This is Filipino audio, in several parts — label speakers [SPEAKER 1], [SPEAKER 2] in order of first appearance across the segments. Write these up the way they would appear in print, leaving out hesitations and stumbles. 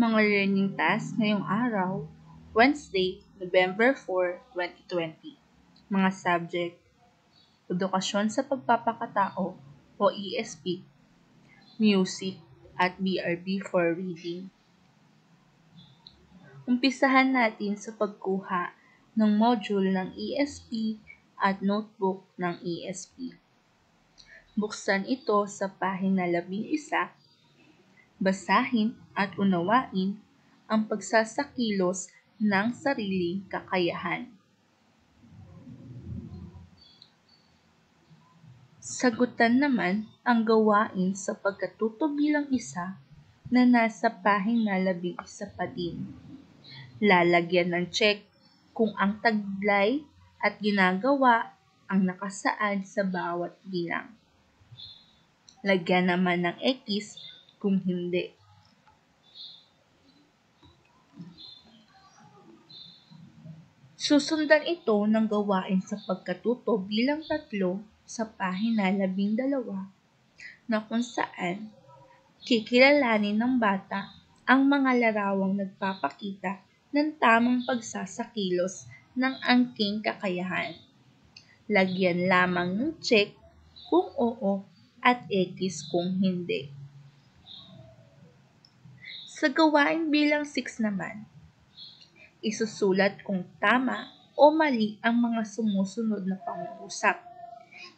[SPEAKER 1] Mga learning tasks ngayong araw, Wednesday, November 4, 2020. Mga subject, Edukasyon sa Pagpapakatao o ESP, Music at BRB for Reading. Umpisahan natin sa pagkuha ng module ng ESP at notebook ng ESP. Buksan ito sa pahina 11. Basahin at unawain ang pagsasakilos ng sariling kakayahan. Sagutan naman ang gawain sa pagkatuto bilang isa na nasa pahina 11 pa din. Lalagyan ng check kung ang taglay at ginagawa ang nakasaad sa bawat bilang. Lagyan naman ng X kung hindi. Susundan ito ng gawain sa pagkatuto bilang 3 sa pahina 12 na kung saan kikilalanin ng bata ang mga larawang nagpapakita ng tamang pagsasakilos ng angking kakayahan. Lagyan lamang ng check kung oo at X kung hindi. Sa gawain bilang 6 naman, isusulat kung tama o mali ang mga sumusunod na pangungusap.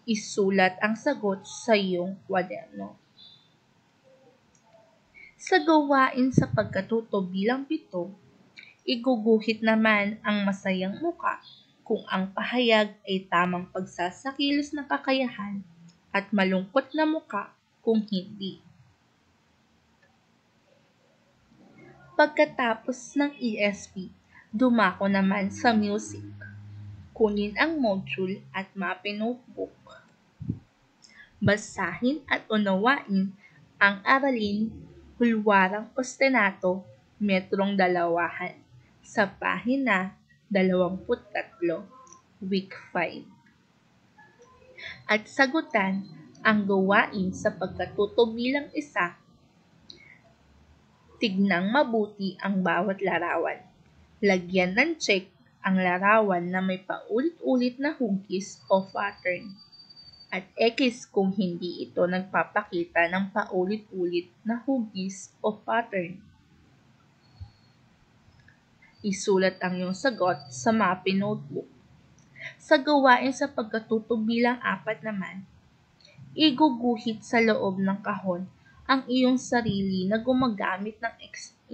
[SPEAKER 1] Isulat ang sagot sa iyong kwaderno. Sa gawain sa pagkatuto bilang 7, iguguhit naman ang masayang muka kung ang pahayag ay tamang pagsasakilos ng kakayahan at malungkot na muka kung hindi. Pagkatapos ng ESP, dumako naman sa music. Kunin ang module at mapin notebook. Basahin at unawain ang aralin Hulwarang Ostinato, Metrong Dalawahan sa pahina 23, week 5. At sagutan ang gawain sa pagkatuto bilang isa. Tignang mabuti ang bawat larawan. Lagyan ng check ang larawan na may paulit-ulit na hugis o pattern. At X kung hindi ito nagpapakita ng paulit-ulit na hugis o pattern. Isulat ang iyong sagot sa mapin notebook. Sa gawain sa pagkatuto bilang 4 naman, iguguhit sa loob ng kahon ang iyong sarili na gumagamit ng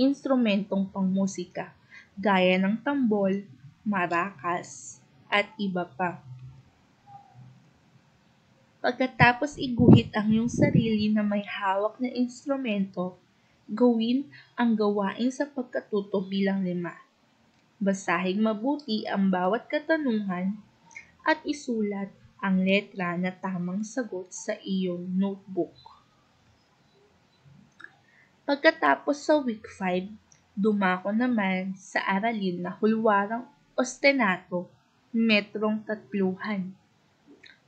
[SPEAKER 1] instrumentong pangmusika gaya ng tambol, maracas, at iba pa. Pagkatapos iguhit ang iyong sarili na may hawak na instrumento, gawin ang gawain sa pagkatuto bilang 5. Basahin mabuti ang bawat katanungan at isulat ang letra na tamang sagot sa iyong notebook. Pagkatapos sa week 5, dumako naman sa aralin na Hulwarang Ostinato, Metrong Tatluhan.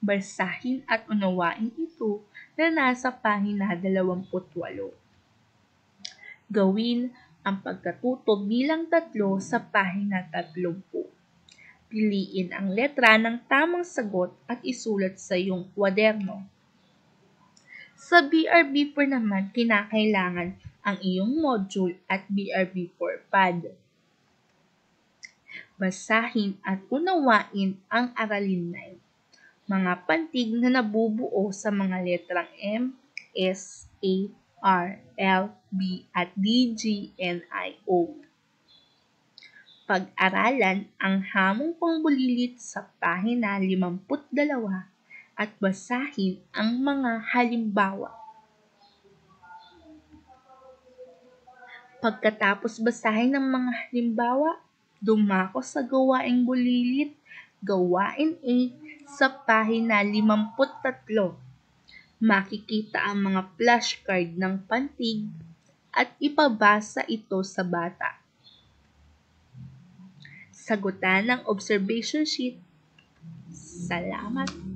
[SPEAKER 1] Basahin at unawain ito na nasa pahina 28. Gawin ang pagkatuto bilang 3 sa pahina 30. Piliin ang letra ng tamang sagot at isulat sa iyong kwaderno. Sa BRB4 naman, kinakailangan ang iyong module at BRB4 pad. Basahin at unawain ang aralin 9. Mga pantig na nabubuo sa mga letrang M, S, A, R, L, B at D, G, N, I, O. Pag-aralan ang hamong pangbulilit sa pahina 52 at basahin ang mga halimbawa. Pagkatapos basahin ang mga halimbawa, dumako sa gawaing bulilit, gawain A sa pahina 53. Makikita ang mga flashcard ng pantig at ipabasa ito sa bata. Sagutan ng observation sheet. Salamat!